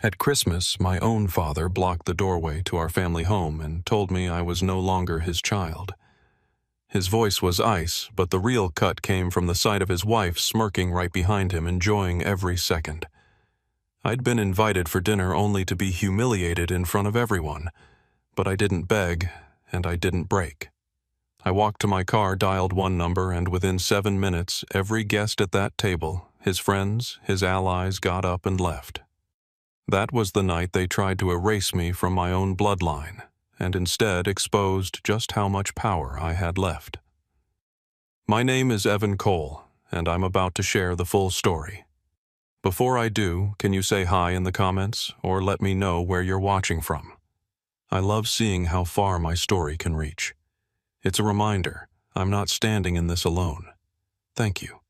At Christmas, my own father blocked the doorway to our family home and told me I was no longer his child. His voice was ice, but the real cut came from the sight of his wife smirking right behind him, enjoying every second. I'd been invited for dinner only to be humiliated in front of everyone, but I didn't beg, and I didn't break. I walked to my car, dialed one number, and within 7 minutes, every guest at that table, his friends, his allies, got up and left. That was the night they tried to erase me from my own bloodline, and instead exposed just how much power I had left. My name is Evan Cole, and I'm about to share the full story. Before I do, can you say hi in the comments, or let me know where you're watching from? I love seeing how far my story can reach. It's a reminder, I'm not standing in this alone. Thank you.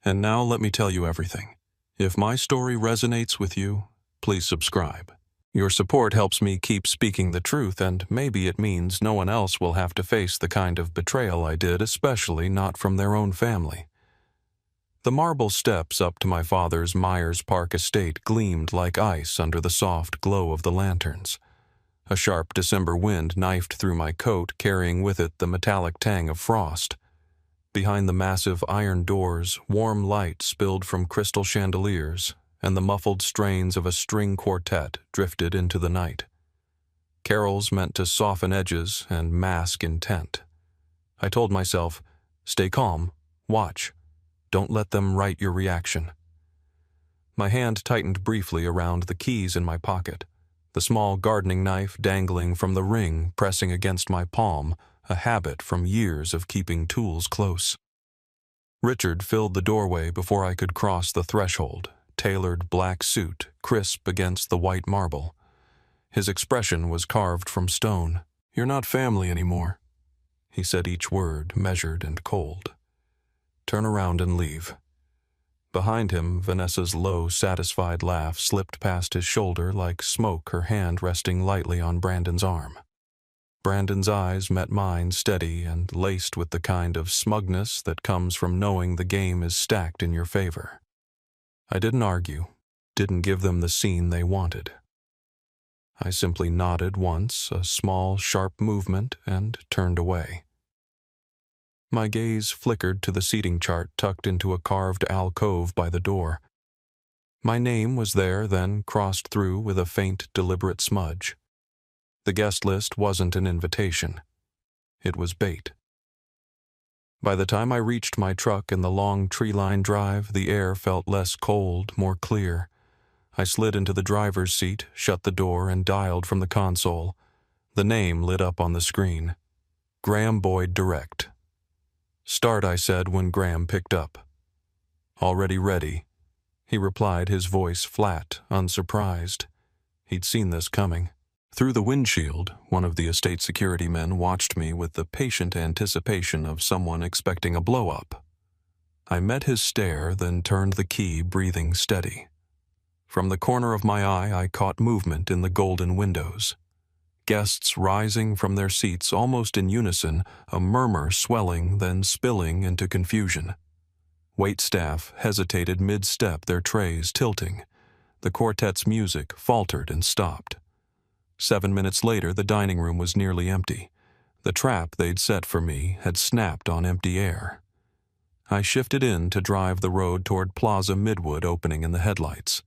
And now let me tell you everything. If my story resonates with you, please subscribe. Your support helps me keep speaking the truth, and maybe it means no one else will have to face the kind of betrayal I did, especially not from their own family. The marble steps up to my father's Myers Park estate gleamed like ice under the soft glow of the lanterns. A sharp December wind knifed through my coat, carrying with it the metallic tang of frost. Behind the massive iron doors, warm light spilled from crystal chandeliers, and the muffled strains of a string quartet drifted into the night. Carols meant to soften edges and mask intent. I told myself, stay calm, watch, don't let them write your reaction. My hand tightened briefly around the keys in my pocket, the small gardening knife dangling from the ring pressing against my palm, a habit from years of keeping tools close. Richard filled the doorway before I could cross the threshold, tailored black suit crisp against the white marble. His expression was carved from stone. "You're not family anymore," he said, each word measured and cold. "Turn around and leave." Behind him, Vanessa's low, satisfied laugh slipped past his shoulder like smoke, her hand resting lightly on Brandon's arm. Brandon's eyes met mine, steady and laced with the kind of smugness that comes from knowing the game is stacked in your favor. I didn't argue, didn't give them the scene they wanted. I simply nodded once, a small, sharp movement, and turned away. My gaze flickered to the seating chart tucked into a carved alcove by the door. My name was there, then crossed through with a faint, deliberate smudge. The guest list wasn't an invitation. It was bait. By the time I reached my truck in the long tree-lined drive, the air felt less cold, more clear. I slid into the driver's seat, shut the door, and dialed from the console. The name lit up on the screen. Graham Boyd Direct. "Start," I said when Graham picked up. "Already ready," he replied, his voice flat, unsurprised. He'd seen this coming. Through the windshield, one of the estate security men watched me with the patient anticipation of someone expecting a blow-up. I met his stare, then turned the key, breathing steady. From the corner of my eye, I caught movement in the golden windows. Guests rising from their seats almost in unison, a murmur swelling, then spilling into confusion. Waitstaff hesitated mid-step, their trays tilting. The quartet's music faltered and stopped. 7 minutes later, the dining room was nearly empty. The trap they'd set for me had snapped on empty air. I shifted in to drive the road toward Plaza Midwood opening in the headlights.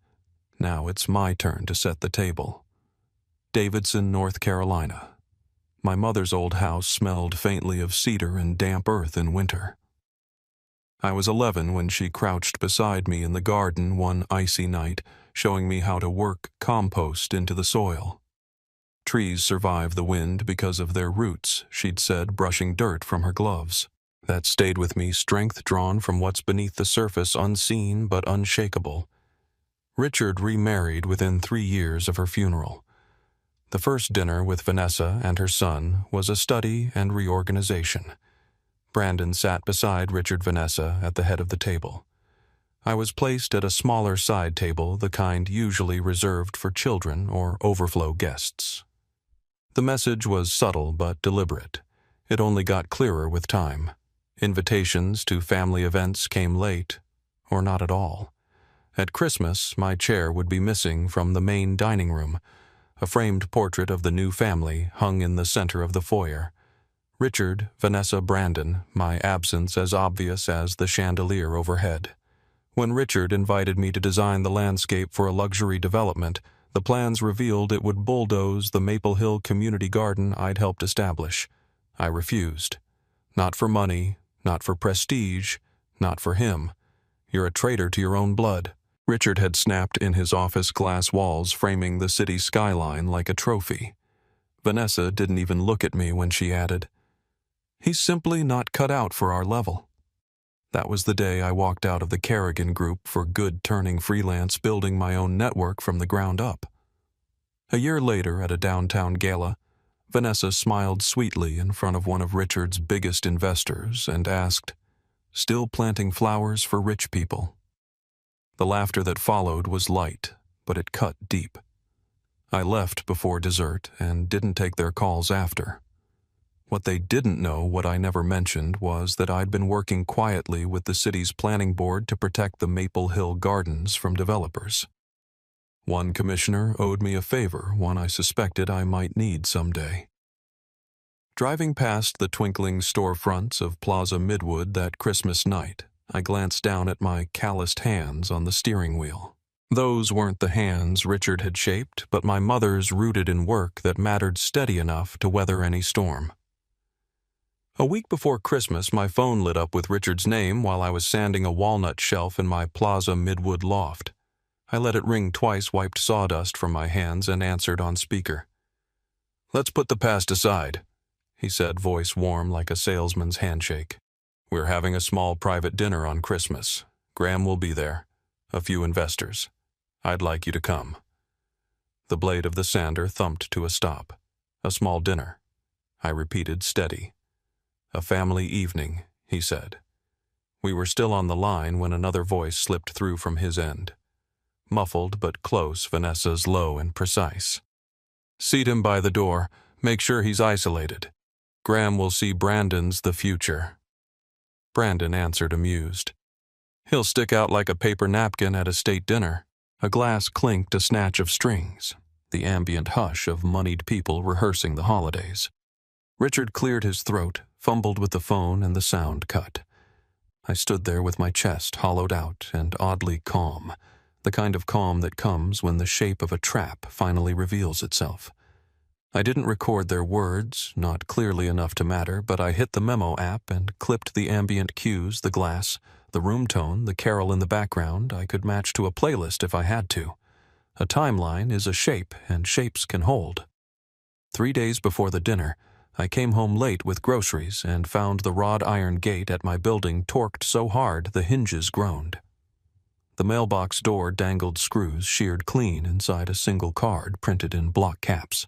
Now it's my turn to set the table. Davidson, North Carolina. My mother's old house smelled faintly of cedar and damp earth in winter. I was 11 when she crouched beside me in the garden one icy night, showing me how to work compost into the soil. "Trees survive the wind because of their roots," she'd said, brushing dirt from her gloves. That stayed with me, strength drawn from what's beneath the surface, unseen but unshakable. Richard remarried within 3 years of her funeral. The first dinner with Vanessa and her son was a study and reorganization. Brandon sat beside Richard Vanessa at the head of the table. I was placed at a smaller side table, the kind usually reserved for children or overflow guests. The message was subtle but deliberate. It only got clearer with time. Invitations to family events came late, or not at all. At Christmas, my chair would be missing from the main dining room. A framed portrait of the new family hung in the center of the foyer. Richard, Vanessa, Brandon, my absence as obvious as the chandelier overhead. When Richard invited me to design the landscape for a luxury development, the plans revealed it would bulldoze the Maple Hill community garden I'd helped establish. I refused. Not for money, not for prestige, not for him. You're a traitor to your own blood. Richard had snapped in his office glass walls, framing the city skyline like a trophy. Vanessa didn't even look at me when she added, "He's simply not cut out for our level." That was the day I walked out of the Kerrigan Group for good, turning freelance, building my own network from the ground up. A year later, at a downtown gala, Vanessa smiled sweetly in front of one of Richard's biggest investors and asked, "Still planting flowers for rich people?" The laughter that followed was light, but it cut deep. I left before dessert and didn't take their calls after. What they didn't know, what I never mentioned, was that I'd been working quietly with the city's planning board to protect the Maple Hill Gardens from developers. One commissioner owed me a favor, one I suspected I might need someday. Driving past the twinkling storefronts of Plaza Midwood that Christmas night, I glanced down at my calloused hands on the steering wheel. Those weren't the hands Richard had shaped, but my mother's rooted in work that mattered steady enough to weather any storm. A week before Christmas, my phone lit up with Richard's name while I was sanding a walnut shelf in my Plaza Midwood loft. I let it ring twice, wiped sawdust from my hands, and answered on speaker. "Let's put the past aside," he said, voice warm like a salesman's handshake. "We're having a small private dinner on Christmas. Graham will be there. A few investors. I'd like you to come." The blade of the sander thumped to a stop. "A small dinner," I repeated, steady. "A family evening," he said. We were still on the line when another voice slipped through from his end. Muffled but close, Vanessa's low and precise. "Seat him by the door. Make sure he's isolated. Graham will see Brandon's the future." Brandon answered, amused. "He'll stick out like a paper napkin at a state dinner." A glass clinked a snatch of strings, the ambient hush of moneyed people rehearsing the holidays. Richard cleared his throat, fumbled with the phone, and the sound cut. I stood there with my chest hollowed out and oddly calm, the kind of calm that comes when the shape of a trap finally reveals itself. I didn't record their words, not clearly enough to matter, but I hit the memo app and clipped the ambient cues, the glass, the room tone, the carol in the background. I could match to a playlist if I had to. A timeline is a shape, and shapes can hold. 3 days before the dinner, I came home late with groceries and found the wrought iron gate at my building torqued so hard the hinges groaned. The mailbox door dangled screws sheared clean inside a single card printed in block caps.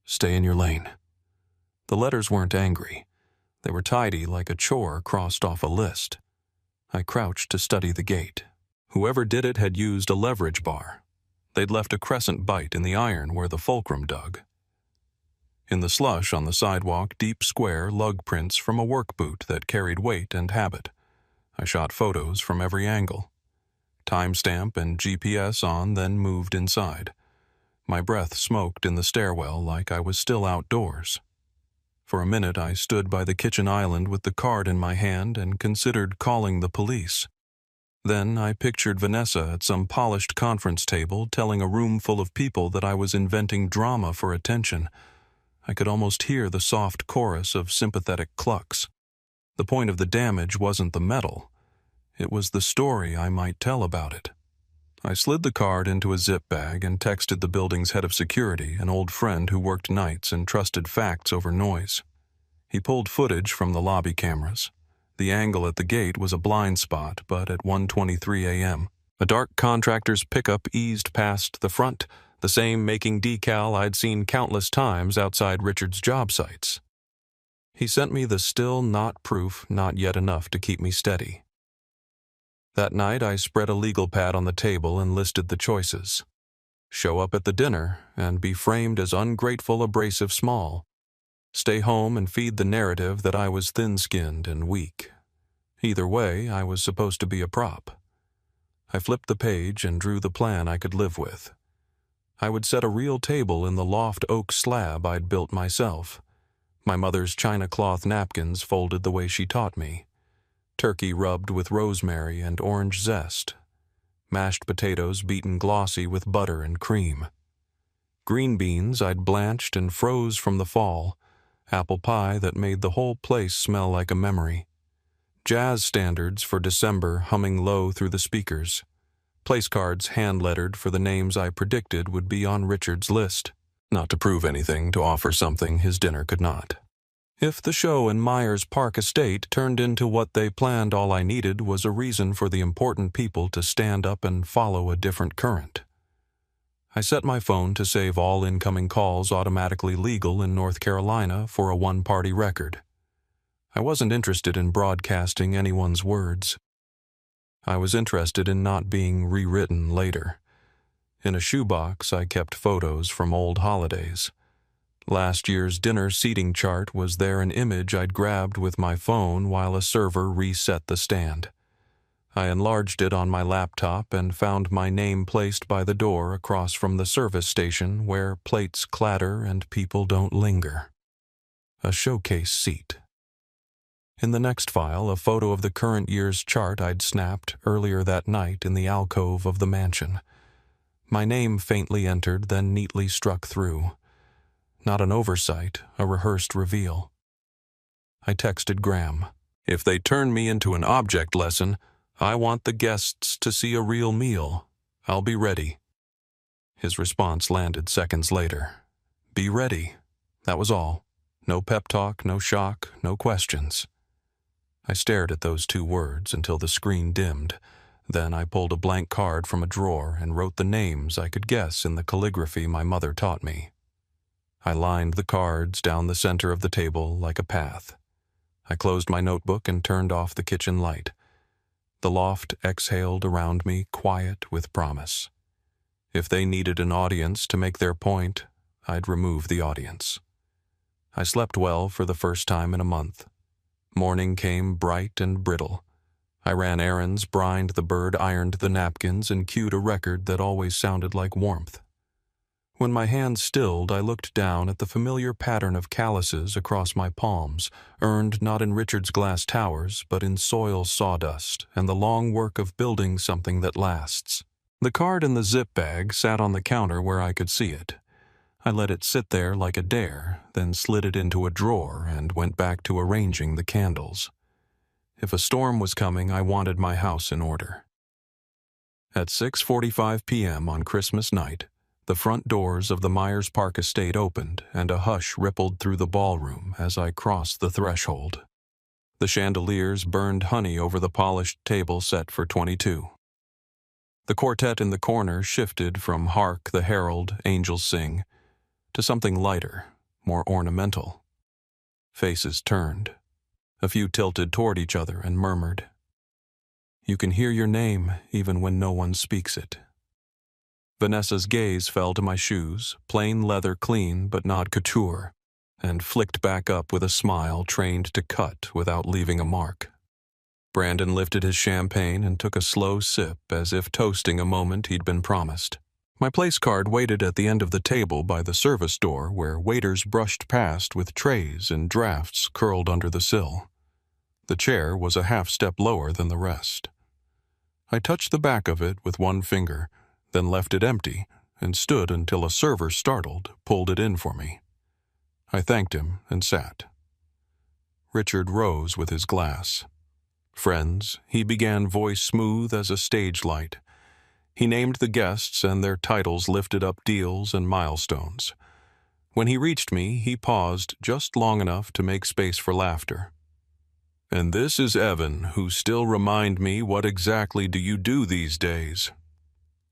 "Stay in your lane." The letters weren't angry. They were tidy like a chore crossed off a list. I crouched to study the gate. Whoever did it had used a leverage bar. They'd left a crescent bite in the iron where the fulcrum dug. In the slush on the sidewalk, deep square lug prints from a work boot that carried weight and habit. I shot photos from every angle. Timestamp and GPS on, then moved inside. My breath smoked in the stairwell like I was still outdoors. For a minute I stood by the kitchen island with the card in my hand and considered calling the police. Then I pictured Vanessa at some polished conference table telling a room full of people that I was inventing drama for attention. I could almost hear the soft chorus of sympathetic clucks. The point of the damage wasn't the metal. It was the story I might tell about it. I slid the card into a zip bag and texted the building's head of security, an old friend who worked nights and trusted facts over noise. He pulled footage from the lobby cameras. The angle at the gate was a blind spot, but at 1:23 a.m., a dark contractor's pickup eased past the front, the same making decal I'd seen countless times outside Richard's job sites. He sent me the still not proof, not yet enough to keep me steady. That night I spread a legal pad on the table and listed the choices. Show up at the dinner and be framed as ungrateful, abrasive, small. Stay home and feed the narrative that I was thin-skinned and weak. Either way, I was supposed to be a prop. I flipped the page and drew the plan I could live with. I would set a real table in the loft oak slab I'd built myself. My mother's china cloth napkins folded the way she taught me. Turkey rubbed with rosemary and orange zest. Mashed potatoes beaten glossy with butter and cream. Green beans I'd blanched and froze from the fall. Apple pie that made the whole place smell like a memory. Jazz standards for December humming low through the speakers. Place cards hand-lettered for the names I predicted would be on Richard's list. Not to prove anything, to offer something his dinner could not. If the show in Myers Park Estate turned into what they planned, all I needed was a reason for the important people to stand up and follow a different current. I set my phone to save all incoming calls automatically legal in North Carolina for a one-party record. I wasn't interested in broadcasting anyone's words. I was interested in not being rewritten later. In a shoebox, I kept photos from old holidays. Last year's dinner seating chart was there, an image I'd grabbed with my phone while a server reset the stand. I enlarged it on my laptop and found my name placed by the door across from the service station where plates clatter and people don't linger. A showcase seat. In the next file, a photo of the current year's chart I'd snapped earlier that night in the alcove of the mansion. My name faintly entered, then neatly struck through. Not an oversight, a rehearsed reveal. I texted Graham. If they turn me into an object lesson, I want the guests to see a real meal. I'll be ready. His response landed seconds later. Be ready. That was all. No pep talk, no shock, no questions. I stared at those two words until the screen dimmed. Then I pulled a blank card from a drawer and wrote the names I could guess in the calligraphy my mother taught me. I lined the cards down the center of the table like a path. I closed my notebook and turned off the kitchen light. The loft exhaled around me, quiet with promise. If they needed an audience to make their point, I'd remove the audience. I slept well for the first time in a month. Morning came bright and brittle. I ran errands, brined the bird, ironed the napkins, and cued a record that always sounded like warmth. When my hands stilled, I looked down at the familiar pattern of calluses across my palms, earned not in Richard's glass towers, but in soil sawdust and the long work of building something that lasts. The card in the zip bag sat on the counter where I could see it. I let it sit there like a dare, then slid it into a drawer and went back to arranging the candles. If a storm was coming, I wanted my house in order. At 6:45 p.m. on Christmas night, the front doors of the Myers Park Estate opened and a hush rippled through the ballroom as I crossed the threshold. The chandeliers burned honey over the polished table set for 22. The quartet in the corner shifted from Hark the Herald, Angels Sing, to something lighter, more ornamental. Faces turned. A few tilted toward each other and murmured. You can hear your name even when no one speaks it. Vanessa's gaze fell to my shoes, plain leather clean but not couture, and flicked back up with a smile trained to cut without leaving a mark. Brandon lifted his champagne and took a slow sip as if toasting a moment he'd been promised. My place card waited at the end of the table by the service door where waiters brushed past with trays and drafts curled under the sill. The chair was a half step lower than the rest. I touched the back of it with one finger, then left it empty and stood until a server, startled, pulled it in for me. I thanked him and sat. Richard rose with his glass. Friends, he began, voice smooth as a stage light. He named the guests and their titles, lifted up deals and milestones. When he reached me, he paused just long enough to make space for laughter. And this is Evan, who still remind me, what exactly do you do these days?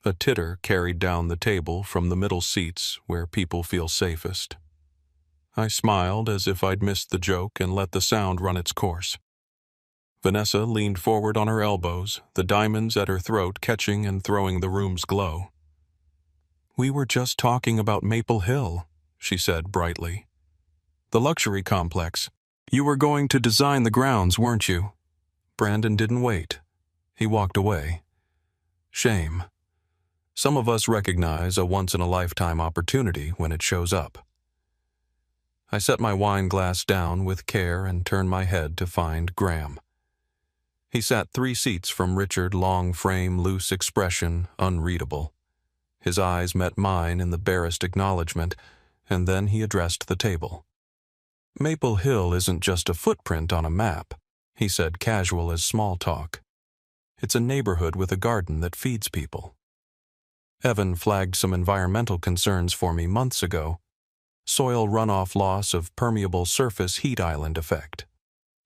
A titter carried down the table from the middle seats where people feel safest. I smiled as if I'd missed the joke and let the sound run its course. Vanessa leaned forward on her elbows, the diamonds at her throat catching and throwing the room's glow. We were just talking about Maple Hill, she said brightly. The luxury complex. You were going to design the grounds, weren't you? Brandon didn't wait. He walked away. Shame. Some of us recognize a once-in-a-lifetime opportunity when it shows up. I set my wine glass down with care and turned my head to find Graham. He sat 3 seats from Richard, long frame, loose expression, unreadable. His eyes met mine in the barest acknowledgement, and then he addressed the table. "Maple Hill isn't just a footprint on a map," he said, casual as small talk. "It's a neighborhood with a garden that feeds people. Evan flagged some environmental concerns for me months ago. Soil runoff loss of permeable surface heat island effect.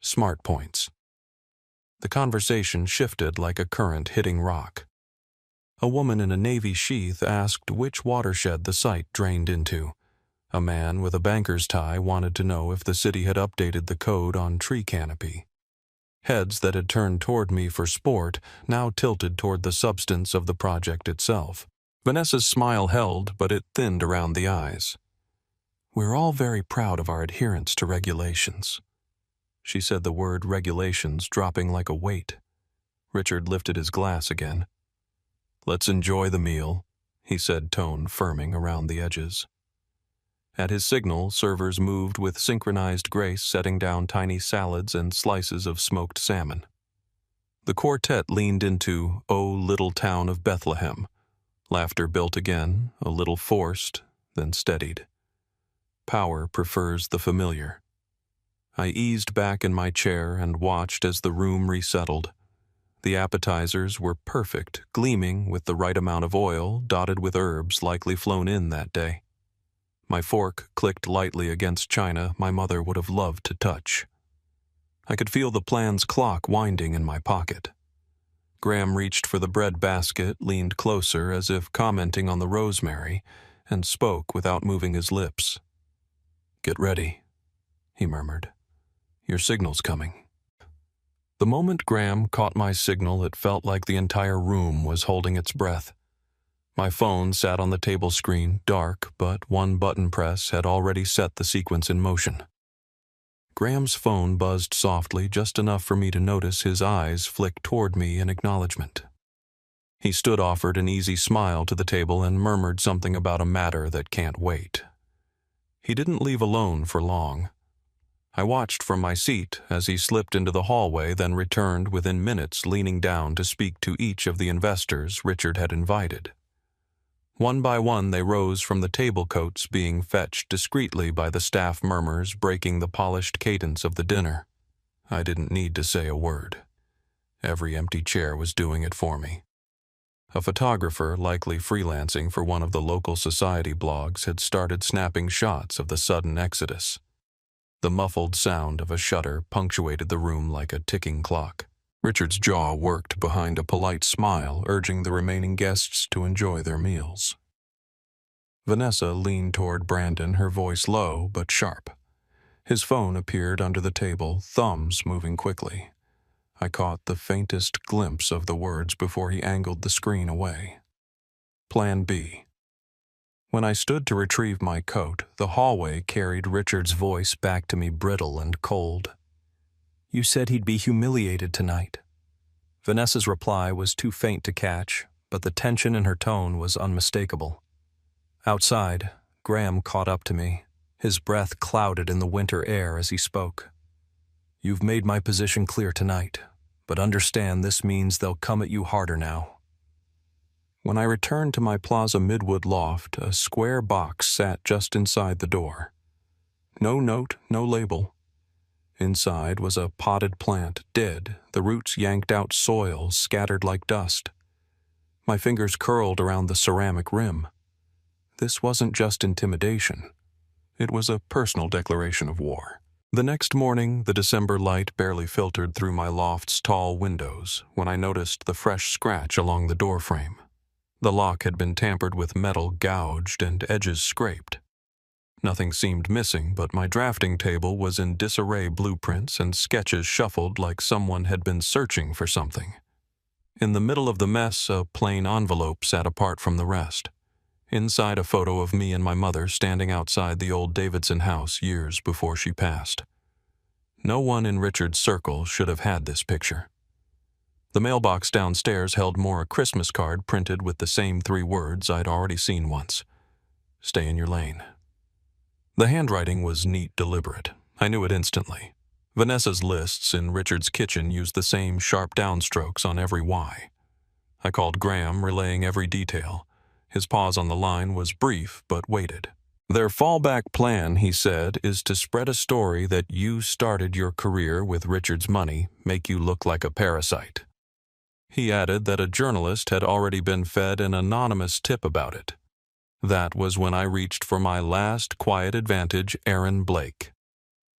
Smart points." The conversation shifted like a current hitting rock. A woman in a navy sheath asked which watershed the site drained into. A man with a banker's tie wanted to know if the city had updated the code on tree canopy. Heads that had turned toward me for sport now tilted toward the substance of the project itself. Vanessa's smile held, but it thinned around the eyes. "We're all very proud of our adherence to regulations." She said the word regulations dropping like a weight. Richard lifted his glass again. "Let's enjoy the meal," he said, tone firming around the edges. At his signal, servers moved with synchronized grace, setting down tiny salads and slices of smoked salmon. The quartet leaned into "O Little Town of Bethlehem." Laughter built again, a little forced, then steadied. Power prefers the familiar. I eased back in my chair and watched as the room resettled. The appetizers were perfect, gleaming with the right amount of oil, dotted with herbs likely flown in that day. My fork clicked lightly against china my mother would have loved to touch. I could feel the plan's clock winding in my pocket. Graham reached for the bread basket, leaned closer as if commenting on the rosemary, and spoke without moving his lips. "Get ready," he murmured. "Your signal's coming." The moment Graham caught my signal, it felt like the entire room was holding its breath. My phone sat on the table screen, dark, but one button press had already set the sequence in motion. Graham's phone buzzed softly, just enough for me to notice his eyes flick toward me in acknowledgement. He stood, offered an easy smile to the table, and murmured something about a matter that can't wait. He didn't leave alone for long. I watched from my seat as he slipped into the hallway, then returned within minutes, leaning down to speak to each of the investors Richard had invited. One by one they rose from the table coats, being fetched discreetly by the staff murmurs breaking the polished cadence of the dinner. I didn't need to say a word. Every empty chair was doing it for me. A photographer, likely freelancing for one of the local society blogs, had started snapping shots of the sudden exodus. The muffled sound of a shutter punctuated the room like a ticking clock. Richard's jaw worked behind a polite smile, urging the remaining guests to enjoy their meals. Vanessa leaned toward Brandon, her voice low but sharp. His phone appeared under the table, thumbs moving quickly. I caught the faintest glimpse of the words before he angled the screen away. Plan B. When I stood to retrieve my coat, the hallway carried Richard's voice back to me, brittle and cold. "You said he'd be humiliated tonight." Vanessa's reply was too faint to catch, but the tension in her tone was unmistakable. Outside, Graham caught up to me, his breath clouded in the winter air as he spoke. "You've made my position clear tonight, but understand this means they'll come at you harder now." When I returned to my Plaza Midwood loft, a square box sat just inside the door. No note, no label. Inside was a potted plant, dead, the roots yanked out, soil scattered like dust. My fingers curled around the ceramic rim. This wasn't just intimidation. It was a personal declaration of war. The next morning, the December light barely filtered through my loft's tall windows when I noticed the fresh scratch along the doorframe. The lock had been tampered with, metal gouged and edges scraped. Nothing seemed missing, but my drafting table was in disarray, blueprints and sketches shuffled like someone had been searching for something. In the middle of the mess, a plain envelope sat apart from the rest. Inside, a photo of me and my mother standing outside the old Davidson house years before she passed. No one in Richard's circle should have had this picture. The mailbox downstairs held more a Christmas card printed with the same 3 words I'd already seen once. Stay in your lane. The handwriting was neat, deliberate. I knew it instantly. Vanessa's lists in Richard's kitchen used the same sharp downstrokes on every Y. I called Graham, relaying every detail. His pause on the line was brief but weighted. Their fallback plan, he said, is to spread a story that you started your career with Richard's money, make you look like a parasite. He added that a journalist had already been fed an anonymous tip about it. That was when I reached for my last quiet advantage, Erin Blake.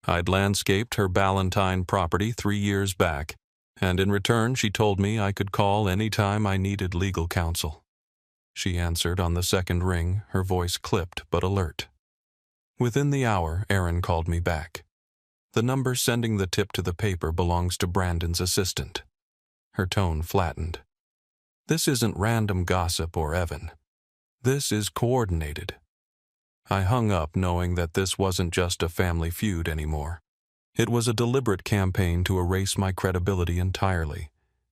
I'd landscaped her Ballantine property 3 years back, and in return she told me I could call any time I needed legal counsel. She answered on the second ring, her voice clipped but alert. Within the hour, Erin called me back. The number sending the tip to the paper belongs to Brandon's assistant. Her tone flattened. This isn't random gossip or Evan. This is coordinated. I hung up knowing that this wasn't just a family feud anymore. It was a deliberate campaign to erase my credibility entirely,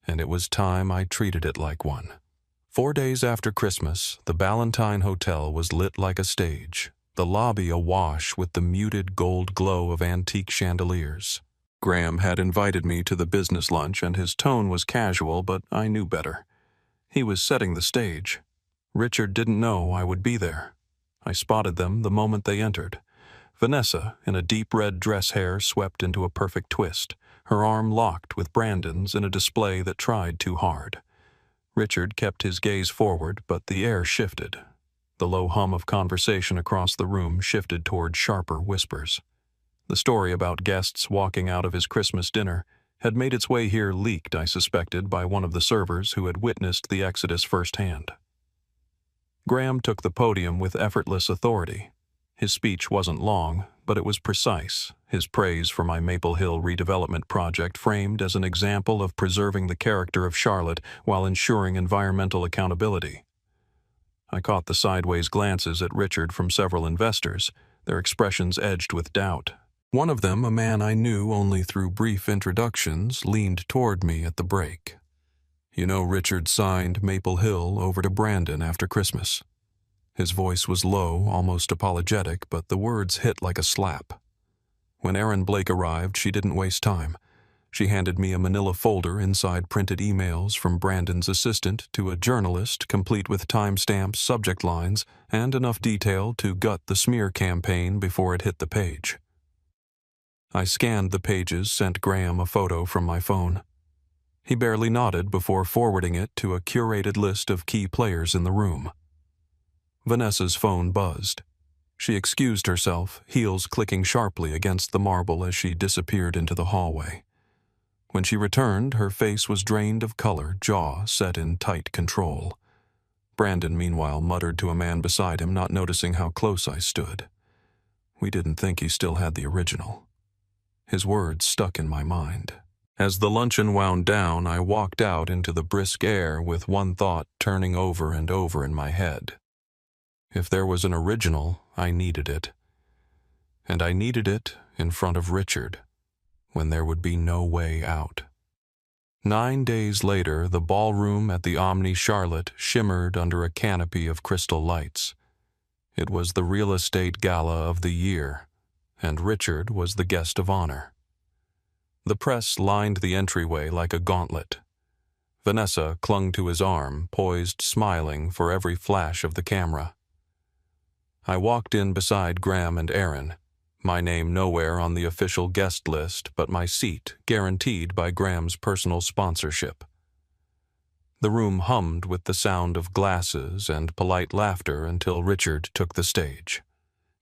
and it was time I treated it like one. 4 days after Christmas, the Ballantine Hotel was lit like a stage, the lobby awash with the muted gold glow of antique chandeliers. Graham had invited me to the business lunch, and his tone was casual, but I knew better. He was setting the stage. Richard didn't know I would be there. I spotted them the moment they entered. Vanessa, in a deep red dress hair swept into a perfect twist, her arm locked with Brandon's in a display that tried too hard. Richard kept his gaze forward, but the air shifted. The low hum of conversation across the room shifted toward sharper whispers. The story about guests walking out of his Christmas dinner had made its way here leaked, I suspected, by one of the servers who had witnessed the exodus firsthand. Graham took the podium with effortless authority. His speech wasn't long, but it was precise, his praise for my Maple Hill redevelopment project framed as an example of preserving the character of Charlotte while ensuring environmental accountability. I caught the sideways glances at Richard from several investors, their expressions edged with doubt. One of them, a man I knew only through brief introductions, leaned toward me at the break. You know, Richard signed Maple Hill over to Brandon after Christmas. His voice was low, almost apologetic, but the words hit like a slap. When Erin Blake arrived, she didn't waste time. She handed me a manila folder inside printed emails from Brandon's assistant to a journalist, complete with timestamps, subject lines, and enough detail to gut the smear campaign before it hit the page. I scanned the pages, sent Graham a photo from my phone. He barely nodded before forwarding it to a curated list of key players in the room. Vanessa's phone buzzed. She excused herself, heels clicking sharply against the marble as she disappeared into the hallway. When she returned, her face was drained of color, jaw set in tight control. Brandon, meanwhile, muttered to a man beside him, not noticing how close I stood. We didn't think he still had the original. His words stuck in my mind. As the luncheon wound down, I walked out into the brisk air with one thought turning over and over in my head. If there was an original, I needed it. And I needed it in front of Richard, when there would be no way out. 9 days later, the ballroom at the Omni Charlotte shimmered under a canopy of crystal lights. It was the real estate gala of the year, and Richard was the guest of honor. The press lined the entryway like a gauntlet. Vanessa clung to his arm, poised, smiling for every flash of the camera. I walked in beside Graham and Erin, my name nowhere on the official guest list, but my seat guaranteed by Graham's personal sponsorship. The room hummed with the sound of glasses and polite laughter until Richard took the stage.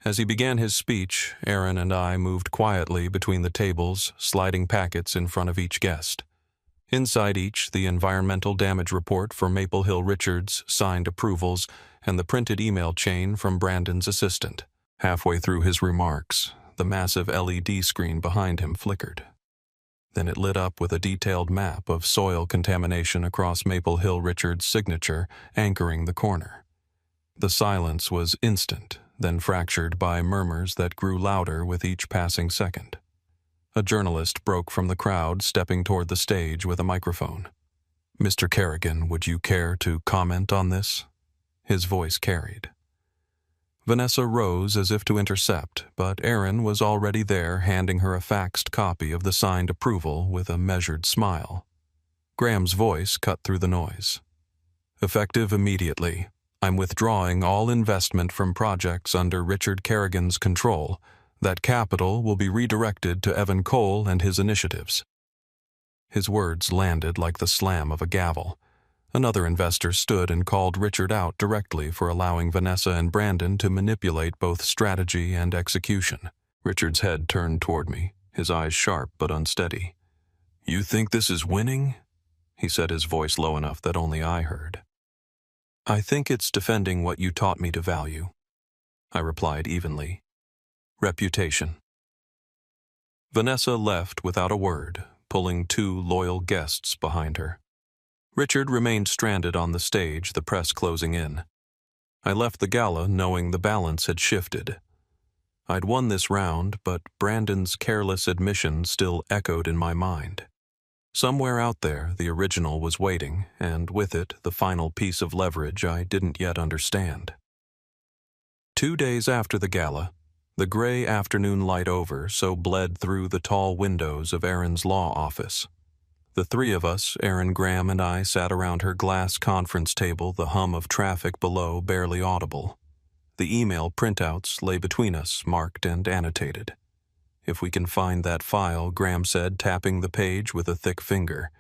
As he began his speech, Erin and I moved quietly between the tables, sliding packets in front of each guest. Inside each, the environmental damage report for Maple Hill Richards, signed approvals, and the printed email chain from Brandon's assistant. Halfway through his remarks, the massive LED screen behind him flickered. Then it lit up with a detailed map of soil contamination across Maple Hill Richards' signature, anchoring the corner. The silence was instant, then fractured by murmurs that grew louder with each passing second. A journalist broke from the crowd, stepping toward the stage with a microphone. Mr. Kerrigan, would you care to comment on this? His voice carried. Vanessa rose as if to intercept, but Aaron was already there handing her a faxed copy of the signed approval with a measured smile. Graham's voice cut through the noise. Effective immediately, I'm withdrawing all investment from projects under Richard Kerrigan's control. That capital will be redirected to Evan Cole and his initiatives. His words landed like the slam of a gavel. Another investor stood and called Richard out directly for allowing Vanessa and Brandon to manipulate both strategy and execution. Richard's head turned toward me, his eyes sharp but unsteady. "You think this is winning?" he said, his voice low enough that only I heard. "I think it's defending what you taught me to value," I replied evenly. "Reputation." Vanessa left without a word, pulling 2 loyal guests behind her. Richard remained stranded on the stage, the press closing in. I left the gala knowing the balance had shifted. I'd won this round, but Brandon's careless admission still echoed in my mind. Somewhere out there, the original was waiting, and with it, the final piece of leverage I didn't yet understand. 2 days after the gala, the gray afternoon light over so bled through the tall windows of Aaron's law office. The 3 of us, Aaron, Graham, and I, sat around her glass conference table, the hum of traffic below barely audible. The email printouts lay between us, marked and annotated. "If we can find that file," Graham said, tapping the page with a thick finger,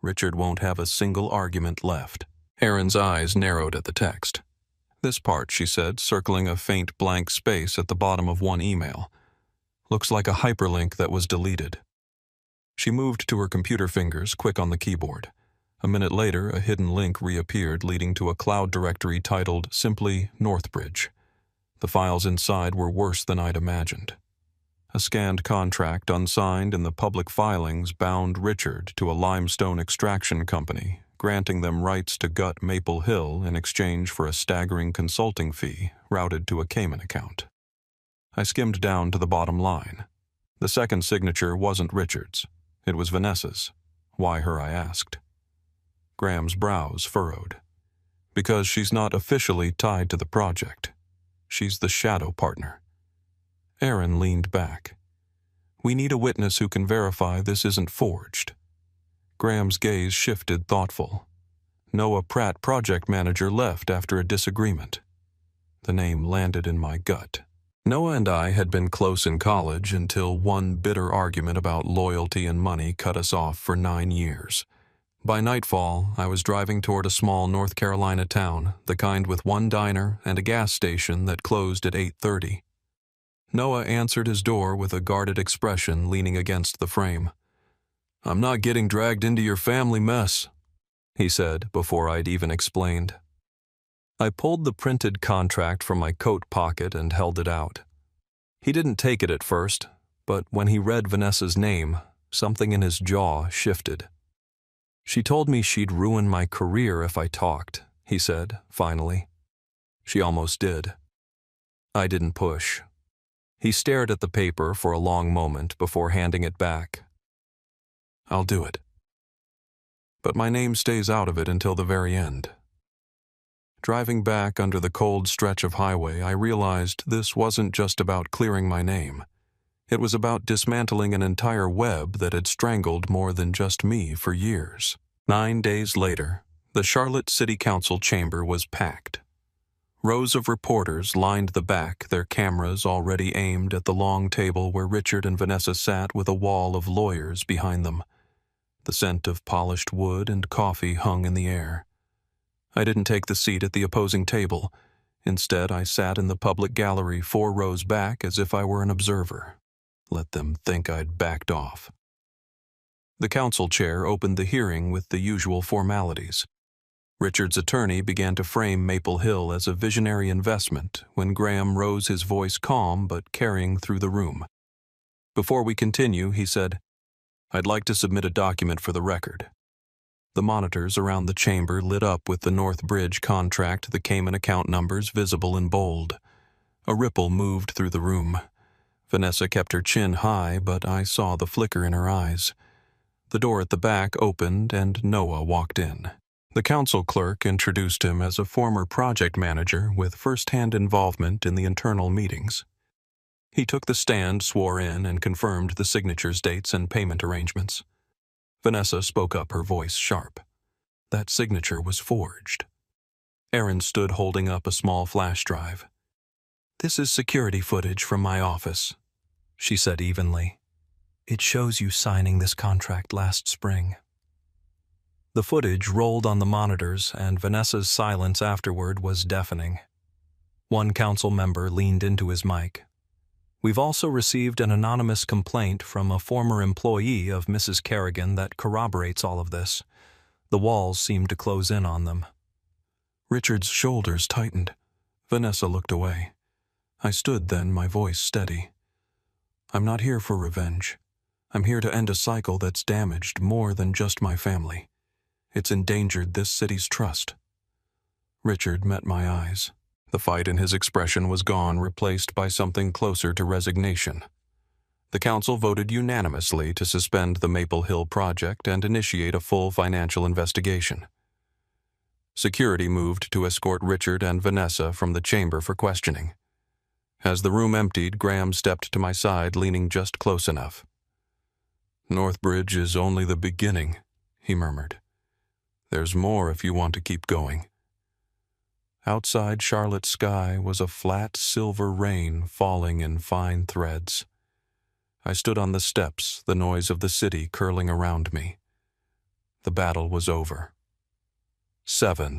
"Richard won't have a single argument left." Aaron's eyes narrowed at the text. "This part," she said, circling a faint blank space at the bottom of one email. "Looks like a hyperlink that was deleted." She moved to her computer fingers, quick on the keyboard. A minute later, a hidden link reappeared, leading to a cloud directory titled simply Northbridge. The files inside were worse than I'd imagined. A scanned contract unsigned in the public filings bound Richard to a limestone extraction company, granting them rights to gut Maple Hill in exchange for a staggering consulting fee routed to a Cayman account. I skimmed down to the bottom line. The second signature wasn't Richard's. It was Vanessa's. Why her, I asked. Graham's brows furrowed. "Because she's not officially tied to the project. She's the shadow partner." Aaron leaned back. "We need a witness who can verify this isn't forged." Graham's gaze shifted, thoughtful. Noah Pratt, project manager, left after a disagreement. The name landed in my gut. Noah and I had been close in college until one bitter argument about loyalty and money cut us off for 9 years. By nightfall, I was driving toward a small North Carolina town, the kind with one diner and a gas station that closed at 8:30. Noah answered his door with a guarded expression, leaning against the frame. "I'm not getting dragged into your family mess," he said before I'd even explained. I pulled the printed contract from my coat pocket and held it out. He didn't take it at first, but when he read Vanessa's name, something in his jaw shifted. "She told me she'd ruin my career if I talked," he said, finally. "She almost did." I didn't push. He stared at the paper for a long moment before handing it back. "I'll do it. But my name stays out of it until the very end." Driving back under the cold stretch of highway, I realized this wasn't just about clearing my name. It was about dismantling an entire web that had strangled more than just me for years. 9 days later, the Charlotte City Council chamber was packed. Rows of reporters lined the back, their cameras already aimed at the long table where Richard and Vanessa sat with a wall of lawyers behind them. The scent of polished wood and coffee hung in the air. I didn't take the seat at the opposing table. Instead, I sat in the public gallery 4 rows back as if I were an observer. Let them think I'd backed off. The council chair opened the hearing with the usual formalities. Richard's attorney began to frame Maple Hill as a visionary investment when Graham rose, his voice calm but carrying through the room. "Before we continue," he said, "I'd like to submit a document for the record." The monitors around the chamber lit up with the Northbridge contract, the Cayman account numbers visible in bold. A ripple moved through the room. Vanessa kept her chin high, but I saw the flicker in her eyes. The door at the back opened and Noah walked in. The council clerk introduced him as a former project manager with first-hand involvement in the internal meetings. He took the stand, swore in, and confirmed the signatures, dates, and payment arrangements. Vanessa spoke up, her voice sharp. That signature was forged. Erin stood holding up a small flash drive. "This is security footage from my office," she said evenly. "It shows you signing this contract last spring." The footage rolled on the monitors, and Vanessa's silence afterward was deafening. One council member leaned into his mic. "We've also received an anonymous complaint from a former employee of Mrs. Kerrigan that corroborates all of this. The walls seem to close in on them." Richard's shoulders tightened. Vanessa looked away. I stood then, my voice steady. "I'm not here for revenge. I'm here to end a cycle that's damaged more than just my family. It's endangered this city's trust." Richard met my eyes. The fight in his expression was gone, replaced by something closer to resignation. The council voted unanimously to suspend the Maple Hill project and initiate a full financial investigation. Security moved to escort Richard and Vanessa from the chamber for questioning. As the room emptied, Graham stepped to my side, leaning just close enough. "Northbridge is only the beginning," he murmured. "There's more if you want to keep going." Outside Charlotte's sky was a flat silver rain falling in fine threads. I stood on the steps, the noise of the city curling around me. The battle was over. 7